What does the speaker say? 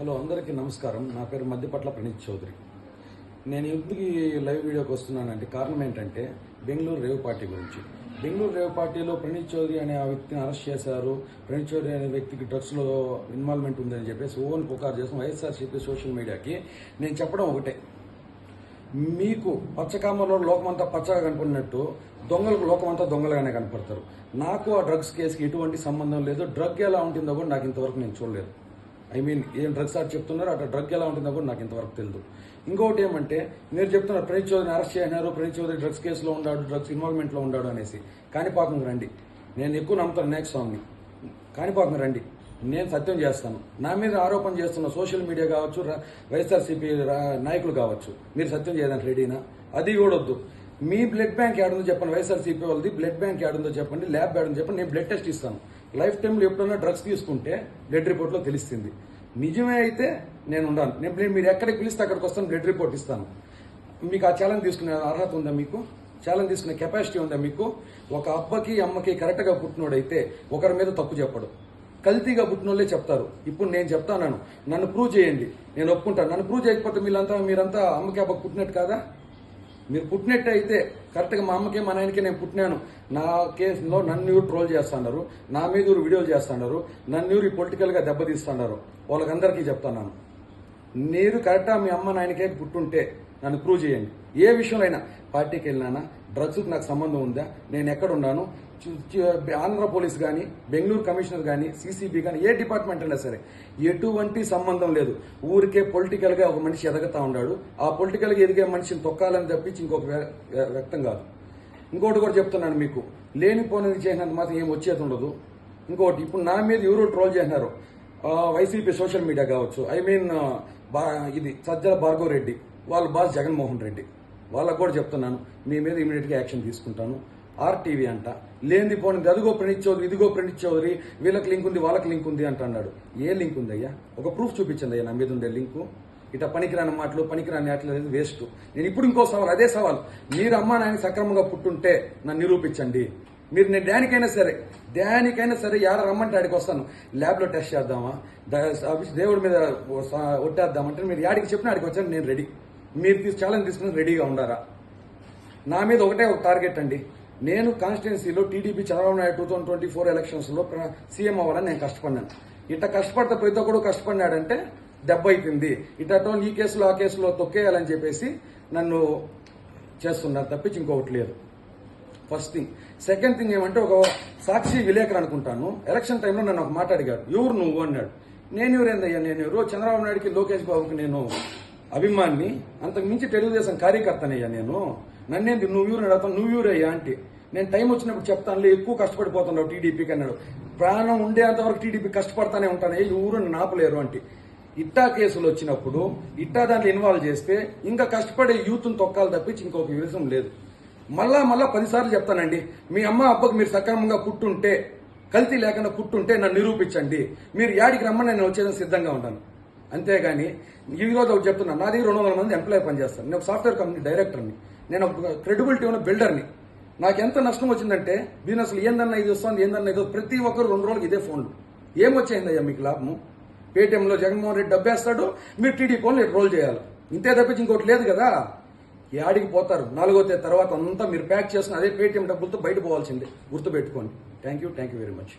Hello అందరికీ నమస్కారం. నా పేరు మధ్యపట్ల ప్రణీత్ చౌదరి. నేను ఎందుకు ఈ లైవ్ వీడియోకి వస్తున్నానంటే కారణం ఏంటంటే బెంగళూరు రేవ్ పార్టీ గురించి. బెంగళూరు రేవ్ పార్టీలో ప్రణీత్ చౌదరి అనే ఆ వ్యక్తిని అరెస్ట్ చేశారు. ప్రణీత్ చౌదరి అనే వ్యక్తికి డ్రగ్స్లో ఇన్వాల్వ్మెంట్ ఉందని చెప్పేసి ఓన్ పుకారు చేసిన వైఎస్ఆర్సీపీ సోషల్ మీడియాకి నేను చెప్పడం ఒకటే, మీకు పచ్చకామలో లోకమంతా పచ్చగా కనపడినట్టు దొంగలకు లోకమంతా దొంగలుగానే కనపడతారు. నాకు ఆ డ్రగ్స్ కేసుకి ఎటువంటి సంబంధం లేదు. డ్రగ్ ఎలా ఉంటుందో కూడా నాకు ఇంతవరకు నేను చూడలేదు. ఏం డ్రగ్స్ ఆర్ట్ చెప్తున్నారు, అట్లా డ్రగ్ ఎలా ఉంటుందో కూడా నాకు ఇంతవరకు తెలియదు. ఇంకొకటి ఏమంటే మీరు చెప్తున్నారు ప్రణీత్ చౌదరిని అరెస్ట్ చేసినారు, ప్రణీత్ చౌదరి డ్రగ్స్ కేసులో ఉన్నాడు, డ్రగ్స్ ఇన్వాల్వ్మెంట్లో ఉన్నాడు అనేసి. కాణిపాకం రండి, నేను ఎక్కువ నమ్ముతాను వినాయక స్వామిని. కాణిపాకం రండి, నేను సత్యం చేస్తాను. నా మీద ఆరోపణ చేస్తున్న సోషల్ మీడియా కావచ్చు, వైఎస్ఆర్సీపీ నాయకులు కావచ్చు, మీరు సత్యం చేయడానికి రెడీనా? అది కూడా వద్దు. మీ బ్లడ్ బ్యాంక్ ఏడుందో చెప్పండి, వైఎస్ఆర్సీపీ వాళ్ళది బ్లడ్ బ్యాంక్ ఏడుందో చెప్పండి, ల్యాబ్ ఏడుందో చెప్పండి, నేను బ్లడ్ టెస్ట్ ఇస్తాను. లైఫ్ టైంలో ఎప్పుడైనా డ్రగ్స్ తీసుకుంటే బ్లడ్ రిపోర్ట్లో తెలుస్తుంది. నిజమే అయితే నేను ఉన్నాను. మీరు ఎక్కడికి పిలిస్తే అక్కడికి వస్తాను, బ్లడ్ రిపోర్ట్ ఇస్తాను. మీకు ఆ ఛాలెంజ్ తీసుకునే అర్హత ఉందా? మీకు ఛాలెంజ్ తీసుకునే కెపాసిటీ ఉందా? మీకు ఒక అబ్బకి అమ్మకి కరెక్ట్గా పుట్టినోడైతే ఒకరి మీద తప్పు చెప్పడు. కల్తీగా పుట్టినోళ్ళే చెప్తారు. ఇప్పుడు నేను చెప్తాను, నన్ను ప్రూవ్ చేయండి, నేను ఒప్పుకుంటాను. నన్ను ప్రూవ్ చేయకపోతే మీరంతా అమ్మకి అబ్బకి పుట్టినట్టు కాదా? మీరు పుట్టినట్టు అయితే కరెక్ట్గా మా అమ్మకే మా నాయనకే నేను పుట్టినాను, నా కేసులో నన్ను ట్రోల్ చేస్తున్నారు, నా మీద వీడియోలు చేస్తున్నారు, నన్ను పొలిటికల్గా దెబ్బతీస్తున్నారు. వాళ్ళకందరికీ చెప్తాను, మీరు కరెక్టా మీ అమ్మ నాయనకే పుట్టుంటే నన్ను ప్రూవ్ చేయండి. ఏ విషయంలో అయినా, పార్టీకి వెళ్ళినా, డ్రగ్స్కి నాకు సంబంధం ఉందా, నేను ఎక్కడున్నాను, ఆంధ్ర పోలీస్ కానీ, బెంగళూరు కమిషనర్ కానీ, సీసీబీ కానీ, ఏ డిపార్ట్మెంట్ అయినా సరే ఎటువంటి సంబంధం లేదు. ఊరికే పొలిటికల్గా ఒక మనిషి ఎదగతా ఉన్నాడు. ఆ పొలిటికల్గా ఎదిగే మనిషిని తొక్కాలని తప్పించి ఇంకొక వ్యక్తం కాదు. ఇంకోటి కూడా చెప్తున్నాను, మీకు లేనిపోనిది చేసినంత మాత్రం ఏం వచ్చేది ఉండదు. ఇంకోటి, ఇప్పుడు నా మీద ఎవరు ట్రోల్ చేసినారు, వైసీపీ సోషల్ మీడియా కావచ్చు, ఇది సజ్జల భార్గవ్ రెడ్డి వాళ్ళ బాస్ జగన్మోహన్ రెడ్డి, వాళ్ళకు కూడా చెప్తున్నాను, మీ మీద ఇమీడియట్గా యాక్షన్ తీసుకుంటాను. ఆర్టీవీ అంట లేని పోనింది, అదిగో ప్రణీత్ చౌదరి, ఇదిగో ప్రణీత్ చౌదరి, వీళ్ళకి లింక్ ఉంది, వాళ్ళకి లింక్ ఉంది అంటున్నాడు. ఏ లింక్ ఉంది అయ్యా? ఒక ప్రూఫ్ చూపించండి అయ్యా, నా మీద ఉండే లింకు. ఇట్లా పనికిరాని మాటలు, పనికిరాని ఆటలు అనేది వేస్ట్. నేను ఇప్పుడు ఇంకో సవాల్, అదే సవాల్, మీరు అమ్మా నాయన సక్రమంగా పుట్టుంటే నన్ను నిరూపించండి. మీరు నేను దానికైనా సరే యాడ రమ్మంటే ఆడికి వస్తాను. ల్యాబ్లో టెస్ట్ చేద్దామా, దేవుడి మీద ఒట్టేద్దామంటే మీరు యాడికి చెప్పిన ఆడికి వచ్చాను, నేను రెడీ. మీరు ఛాలెంజ్ తీసుకుని రెడీగా ఉండారా? నా మీద ఒకటే ఒక టార్గెట్ అండి, నేను కాన్స్టిట్యున్సీలో టీడీపీ చంద్రబాబు నాయుడు 2024 ఎలక్షన్స్లో సీఎం అవ్వాలని నేను కష్టపడినాను. ఇట్లా కష్టపడితే ప్రతి ఒక్కడు కష్టపడినాడంటే దెబ్బ అయిపోయింది. ఇట్లా ఈ కేసులో ఆ కేసులో తొక్కేయాలని చెప్పేసి నన్ను చేస్తున్నారు తప్పించి ఇంకొకటి లేదు. First thing. సెకండ్ థింగ్ ఏమంటే, ఒక సాక్షి విలేకరు అనుకుంటాను, ఎలక్షన్ టైంలో నన్ను ఒక మాట అడిగాడు, ఎవరు నువ్వు అన్నాడు. నేను ఎవరేందయ్యా, నేను ఎవరు చంద్రబాబు నాయుడుకి లోకేష్ బాబుకి నేను అభిమాన్ని, అంతకు మించి తెలుగుదేశం కార్యకర్తనయ్యా నేను. నన్నేంటి నువ్వు ఎవరు అడుగుతాను, నువ్వు ఎవరయ్యా అంటే, నేను టైం వచ్చినప్పుడు చెప్తానులే, ఎక్కువ కష్టపడిపోతున్నావు టీడీపీకి అన్నాడు. ప్రాణం ఉండేంతవరకు టీడీపీ కష్టపడతానే ఉంటాను, ఎవరు నన్ను ఆపలేరు అంటే. ఇట్టా కేసులు వచ్చినప్పుడు ఇట్టా దాంట్లో ఇన్వాల్వ్ చేస్తే ఇంకా కష్టపడే యూత్ను తొక్కాలి తప్పించి ఇంకొక విషయం లేదు. మళ్ళా 10 సార్లు చెప్తానండి, మీ అమ్మ అబ్బకు మీరు సక్రమంగా పుట్టుంటే, కల్తీ లేకుండా పుట్టుంటే నన్ను నిరూపించండి. మీరు యాడికి రమ్మని నేను వచ్చేదని సిద్ధంగా ఉంటాను. అంతేగాని ఈరోజు ఒకటి చెప్తున్నా, నా దగ్గర 200 మంది ఎంప్లాయీ పనిచేస్తాను. నేను ఒక సాఫ్ట్వేర్ కంపెనీ డైరెక్టర్ని, నేను ఒక క్రెడిబిలిటీ ఉన్న బిల్డర్ని. నాకు ఎంత నష్టం వచ్చిందంటే, బిజినెస్లో ఏందన్నా ఇది వస్తుంది, ఏందన్నా ఇది, ప్రతి ఒక్కరు 2 రోజులకి ఇదే ఫోన్లు. ఏమొచ్చేయిందయ్యా మీకు లాభము? పేటీఎంలో జగన్మోహన్ రెడ్డి డబ్బేస్తాడు, మీరు టీడీపీ ఫోన్లు రోల్ చేయాలి. ఇంతే తప్పించి ఇంకోటి లేదు కదా. యాడికి పోతారు? 4వ తేదీ తర్వాత అంతా మీరు ప్యాక్ చేసుకుని అదే పేటీఎం డబ్బులతో బయట పోవాల్సిందే. గుర్తుపెట్టుకోండి. Thank you very much.